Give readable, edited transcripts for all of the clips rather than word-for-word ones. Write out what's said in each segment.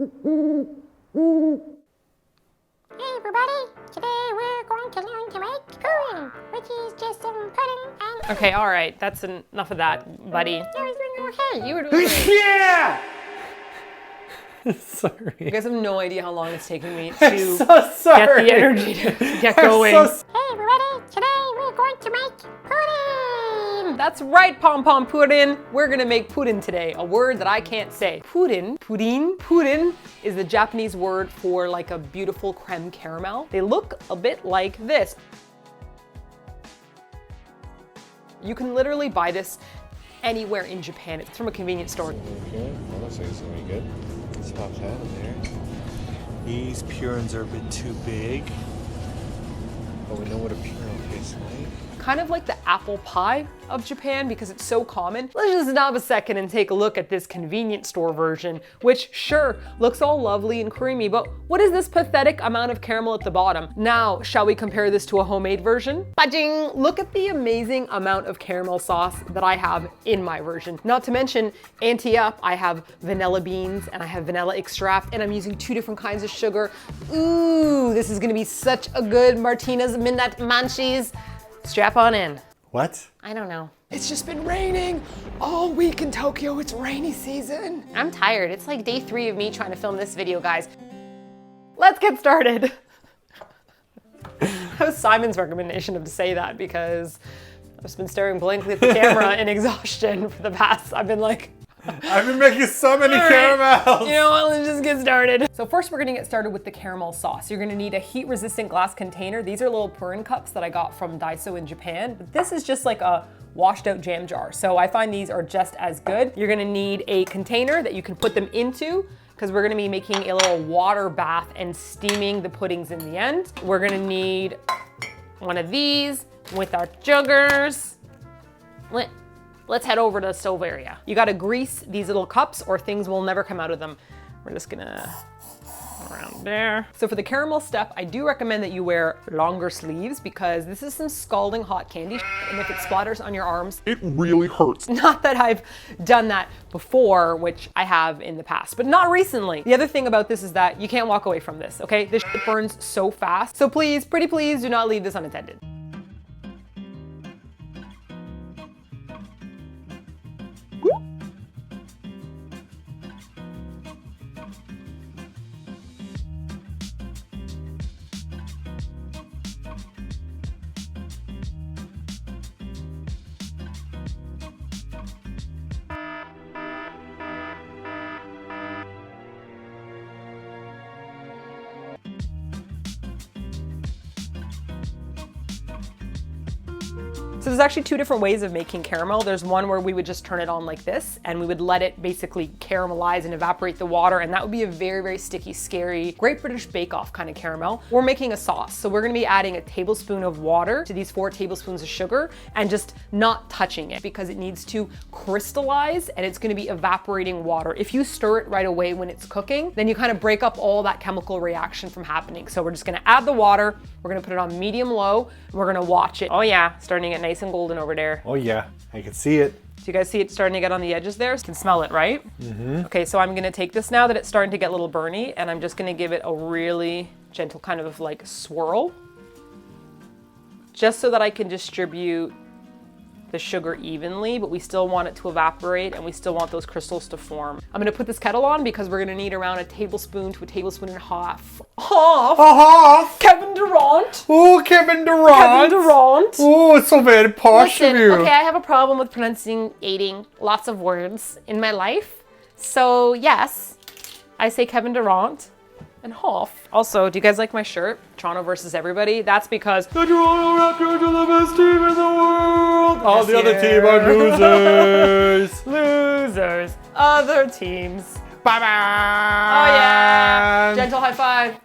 Hey everybody, today we're going to learn to make purin, which is just some pudding and... Okay, all right, that's enough of that, buddy. I was doing okay. You were doing great. Yeah! Sorry. You guys have no idea how long it's taken me to So get sorry. the energy to get I'm going. so Hey everybody, today we're going to make pudding. That's right, Pom Pom Purin. We're gonna make purin today, a word that I can't say. Purin is the Japanese word for like a beautiful creme caramel. They look a bit like this. You can literally buy this anywhere in Japan. It's from a convenience store. Okay, well, looks like it's gonna be good. Let's pop that in there. These purins are a bit too big. But we know what a purin tastes like. Kind of like the apple pie of Japan because it's so common. Let's just stop a second and take a look at this convenience store version, which sure looks all lovely and creamy, but what is this pathetic amount of caramel at the bottom? Now, shall we compare this to a homemade version? Ba-ding! Look at the amazing amount of caramel sauce that I have in my version. Not to mention, ante up, I have vanilla beans and I have vanilla extract and I'm using 2 different kinds of sugar. Ooh, this is gonna be such a good Martina's Midnight Munchies. Strap on in. What? I don't know. It's just been raining all week in Tokyo. It's rainy season. I'm tired. It's like day 3 of me trying to film this video, guys. Let's get started. That was Simon's recommendation to say that because I've just been staring blankly at the camera in exhaustion for the past, I've been making so many caramels. You know what, let's just get started. So first we're gonna get started with the caramel sauce. You're gonna need a heat-resistant glass container. These are little Purin cups that I got from Daiso in Japan. But this is just like a washed out jam jar. So I find these are just as good. You're gonna need a container that you can put them into because we're gonna be making a little water bath and steaming the puddings in the end. We're gonna need one of these with our sugars. Let's head over to the stove area. You gotta grease these little cups or things will never come out of them. We're just gonna around there. So for the caramel step, I do recommend that you wear longer sleeves because this is some scalding hot candy and if it splatters on your arms, It really hurts. not that I've done that before, which I have in the past, but not recently. The other thing about this is that you can't walk away from this, okay? This shit burns so fast. So please, pretty please, do not leave this unattended. So there's actually 2 different ways of making caramel. There's one where we would just turn it on like this and we would let it basically caramelize and evaporate the water and that would be a very, very sticky, scary, Great British Bake Off kind of caramel. We're making a sauce. So we're gonna be adding a tablespoon of water to these 4 tablespoons of sugar and just not touching it because it needs to crystallize and it's gonna be evaporating water. If you stir it right away when it's cooking, then you kind of break up all that chemical reaction from happening. So we're just gonna add the water, we're gonna put it on medium-low, and we're gonna watch it. Oh yeah, starting to get nice and golden over there. Oh yeah, I can see it. Do you guys see it starting to get on the edges there? You can smell it, right? Mm-hmm. Okay, so I'm gonna take this now that it's starting to get a little burny and I'm just gonna give it a really gentle kind of like swirl. Just so that I can distribute the sugar evenly, but we still want it to evaporate and we still want those crystals to form. I'm gonna put this kettle on because we're gonna need around a tablespoon to a tablespoon and a half. Kevin Durant. Oh, Kevin Durant. Kevin Durant. Oh, it's so very posh Listen, of you. okay, I have a problem with eating lots of words in my life. So yes, I say Kevin Durant and half. Also, do you guys like my shirt? Toronto versus everybody? That's because The Toronto Raptors are the best team in the world. All the other year. team are losers. losers, other teams. Bye-bye. Oh yeah, gentle high five.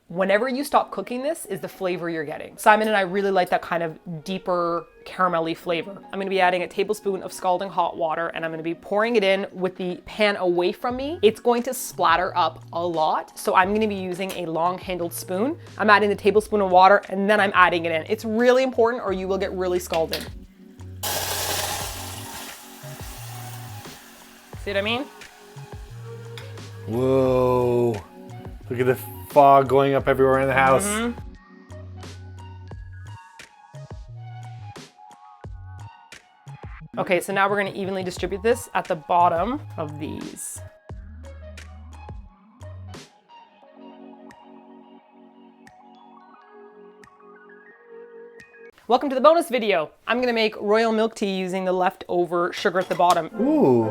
Whenever you stop cooking this is the flavor you're getting. Simon and I really like that kind of deeper caramelly flavor. I'm gonna be adding a tablespoon of scalding hot water and I'm gonna be pouring it in with the pan away from me. It's going to splatter up a lot, so I'm gonna be using a long handled spoon. I'm adding the tablespoon of water and then I'm adding it in. It's really important or you will get really scalded. See what I mean? Whoa. Look at the fog going up everywhere in the house. Mm-hmm. Okay, so now we're gonna evenly distribute this at the bottom of these. Welcome to the bonus video. I'm gonna make royal milk tea using the leftover sugar at the bottom. Ooh.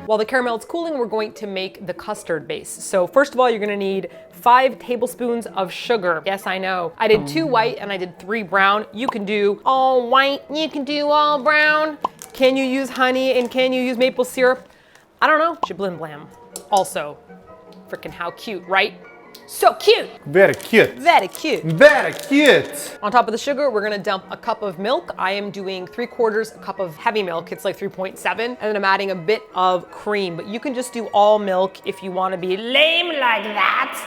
While the caramel's cooling, we're going to make the custard base. So first of all, you're gonna need 5 tablespoons of sugar. Yes, I know. I did 2 white and I did 3 brown. You can do all white, you can do all brown. Can you use honey and can you use maple syrup? I don't know. Shablim blam. Also, freaking how cute, right? So cute. Very cute. Very cute. Very cute. On top of the sugar, we're gonna dump a cup of milk. I am doing 3/4 a cup of heavy milk. It's like 3.7. And then I'm adding a bit of cream, but you can just do all milk if you wanna be lame like that.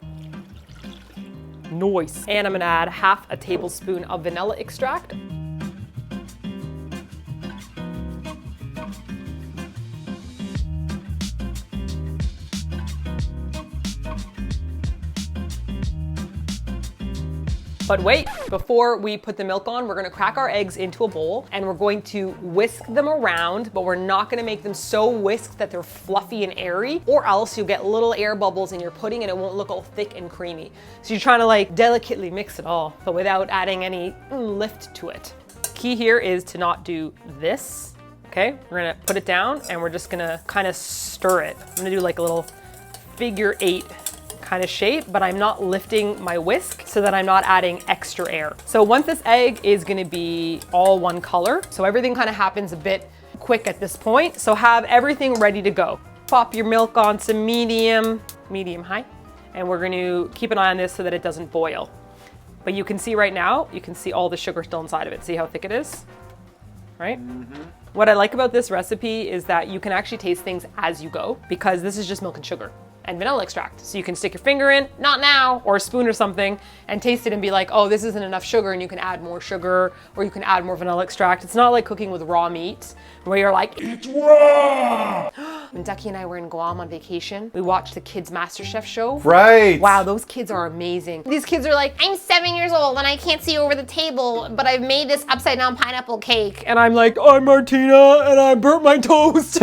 Nice. And I'm gonna add 1/2 tablespoon of vanilla extract. But wait, before we put the milk on, we're gonna crack our eggs into a bowl and we're going to whisk them around, but we're not gonna make them so whisked that they're fluffy and airy, or else you'll get little air bubbles in your pudding and it won't look all thick and creamy. So you're trying to like delicately mix it all, but without adding any lift to it. Key here is to not do this, okay? We're gonna put it down and we're just gonna kind of stir it. I'm gonna do like a little figure 8 kind of shape, but I'm not lifting my whisk so that I'm not adding extra air. So once this egg is gonna be all one color, so everything kind of happens a bit quick at this point, so have everything ready to go. Pop your milk on to medium high, and we're gonna keep an eye on this so that it doesn't boil. But you can see right now, you can see all the sugar still inside of it. See how thick it is, right? Mm-hmm. What I like about this recipe is that you can actually taste things as you go, because this is just milk and sugar and vanilla extract. So you can stick your finger in, not now, or a spoon or something, and taste it and be like, oh, this isn't enough sugar, and you can add more sugar, or you can add more vanilla extract. It's not like cooking with raw meat, where you're like, it's raw! When Ducky and I were in Guam on vacation, we watched the kids' MasterChef show. Right. Wow, those kids are amazing. These kids are like, I'm 7 years old and I can't see over the table, but I've made this upside down pineapple cake. and I'm like, I'm Martina, and I burnt my toast.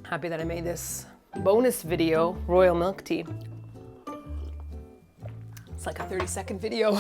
Happy that I made this bonus video, royal milk tea. It's like a 30-second video.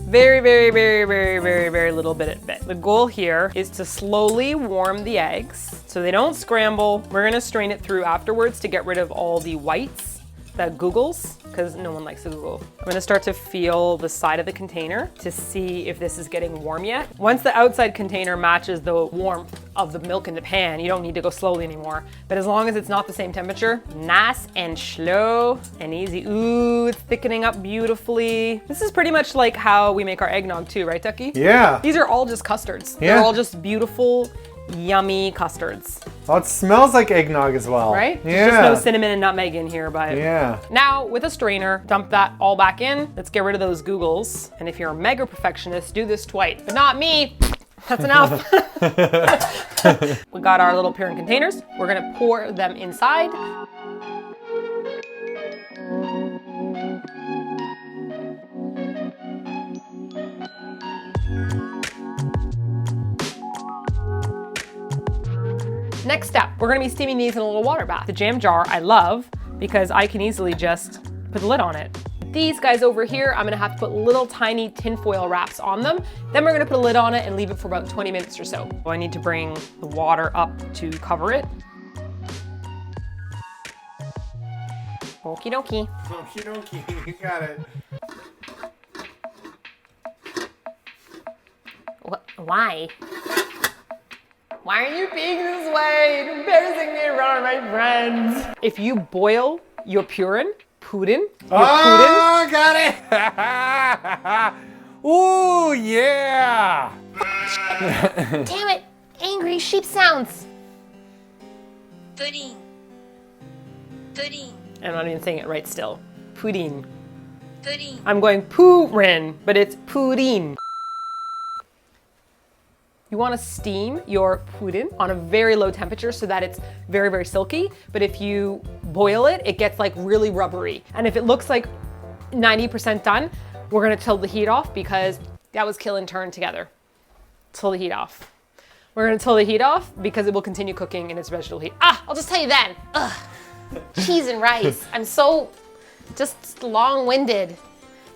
Very, very, very, very, very, very little bit at bit. The goal here is to slowly warm the eggs so they don't scramble. We're gonna strain it through afterwards to get rid of all the whites, that googles, because no one likes the google. I'm gonna start to feel the side of the container to see if this is getting warm yet. Once the outside container matches the warmth of the milk in the pan, you don't need to go slowly anymore. But as long as it's not the same temperature, nice and slow and easy. Ooh, it's thickening up beautifully. This is pretty much like how we make our eggnog too, right, Ducky? Yeah. These are all just custards. Yeah. They're all just beautiful, yummy custards. Oh, it smells like eggnog as well. Right? Yeah. There's just no cinnamon and nutmeg in here, but yeah. Now with a strainer, dump that all back in. Let's get rid of those googles. And if you're a mega perfectionist, do this twice, but not me. That's enough. We got our little Purin containers. We're gonna pour them inside. Next step, we're gonna be steaming these in a little water bath. The jam jar I love because I can easily just put the lid on it. These guys over here, I'm gonna have to put little tiny tinfoil wraps on them. Then we're gonna put a lid on it and leave it for about 20 minutes or so. I need to bring the water up to cover it. Okie dokie. Okie dokie, you got it. Why? Why are you being this way? You're embarrassing me in front of my friends. If you boil your Purin, Oh, got it! Ooh, yeah! Damn it! Angry sheep sounds. Pudding. Pudding. I'm not even saying it right still. Pudding. Purin. I'm going Purin, but it's Purin. You want to steam your purin on a very low temperature so that it's very, very silky. But if you boil it, it gets like really rubbery. And if it looks like 90% done, we're gonna tilt the heat off because that was kill and turn together. Tilt the heat off. We're gonna tilt the heat off because it will continue cooking in its vegetable heat. I'll just tell you then. Ugh. Cheese and rice. I'm so just long-winded.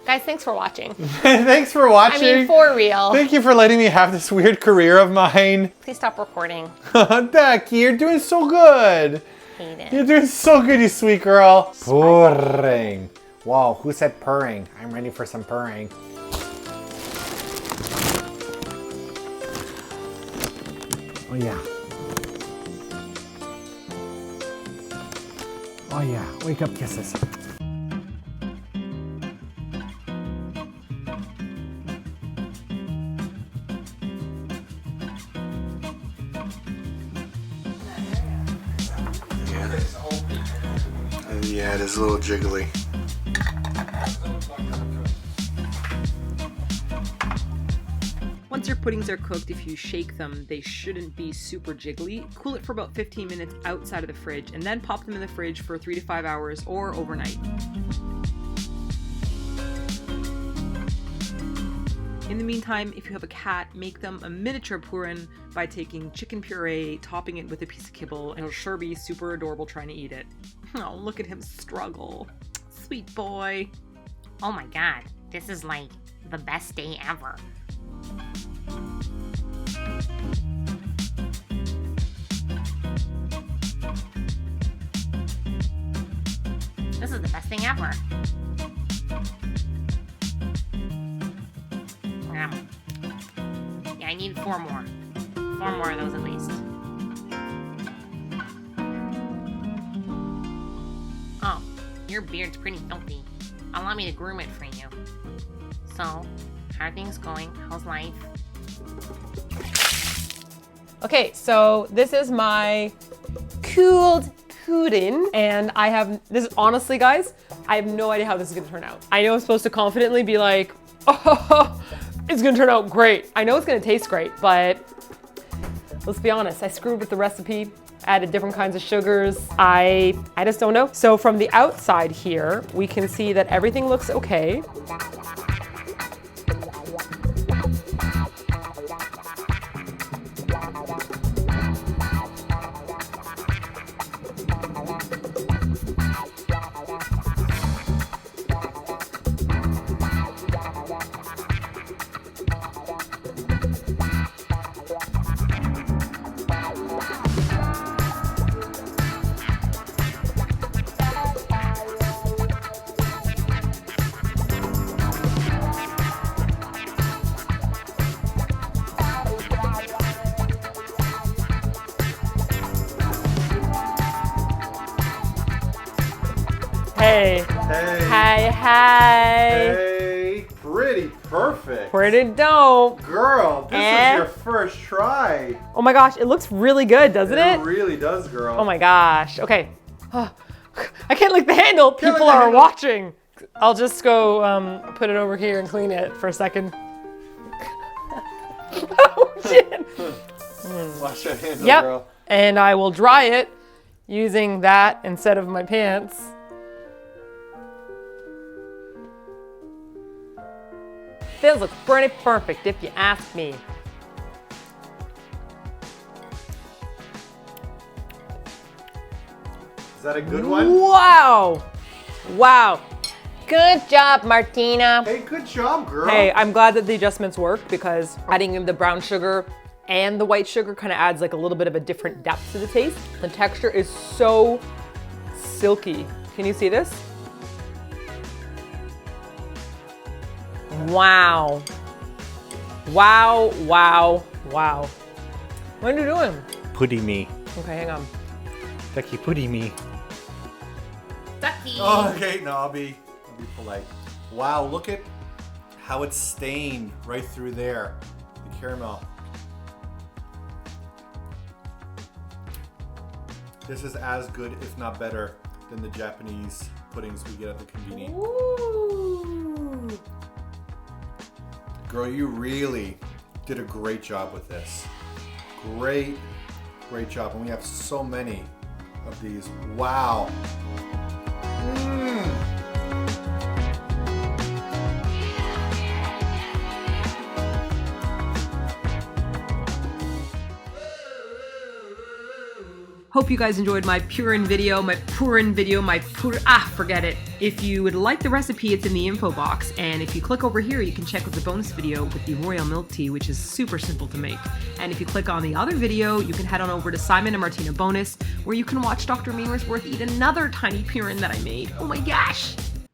Guys, thanks for watching. Thanks for watching. I mean, for real. Thank you for letting me have this weird career of mine. Please stop recording. Becky, you're doing so good. Hate it. You're doing so good, you sweet girl. Purring. Wow, who said purring? I'm ready for some purring. Oh yeah. Oh yeah, wake up kisses. Yeah, it is a little jiggly. Once your puddings are cooked, if you shake them, they shouldn't be super jiggly. Cool it for about 15 minutes outside of the fridge and then pop them in the fridge for 3 to 5 hours or overnight. In the meantime, if you have a cat, make them a miniature purin by taking chicken puree, topping it with a piece of kibble, and it'll sure be super adorable trying to eat it. Oh, look at him struggle. Sweet boy. Oh my god, this is like the best day ever. This is the best thing ever. Yeah, I need 4 more. 4 more of those at least. Oh, your beard's pretty filthy. Allow me to groom it for you. So, how are things going? How's life? Okay, so this is my cooled pudding, and I have, this is honestly, guys, I have no idea how this is gonna turn out. I know I'm supposed to confidently be like, oh, it's gonna turn out great. I know it's gonna taste great, but let's be honest, I screwed with the recipe, added different kinds of sugars. I just don't know. So from the outside here, we can see that everything looks okay. Hey. Hey. Hey, hey. Hey. Pretty perfect. Pretty dope. Girl, this is your first try. Oh my gosh, it looks really good, doesn't it? It really does, girl. Oh my gosh. Okay. I can't lick the handle. People are watching. I'll just go put it over here and clean it for a second. Oh shit. Wash that handle, Yep. girl. And I will dry it using that instead of my pants. This looks pretty perfect if you ask me. Is that a good one? Wow. Wow. Good job, Martina. Hey, good job, girl. Hey, I'm glad that the adjustments worked because adding in the brown sugar and the white sugar kind of adds like a little bit of a different depth to the taste. The texture is so silky. Can you see this? Wow. Wow, wow, wow. What are you doing? Putty me. Okay, hang on. Becky, putty me. Ducky. Oh, okay, no, I'll be polite. Wow, look at how it's stained right through there. The caramel. This is as good, if not better, than the Japanese puddings we get at the conbini. Ooh. Girl, you really did a great job with this. Great job. And we have so many of these. Wow. Hope you guys enjoyed my Purin video, forget it. If you would like the recipe, it's in the info box. And if you click over here, you can check out the bonus video with the royal milk tea, which is super simple to make. And if you click on the other video, you can head on over to Simon and Martina bonus, where you can watch Dr. Maimersworth eat another tiny Purin that I made. Oh my gosh!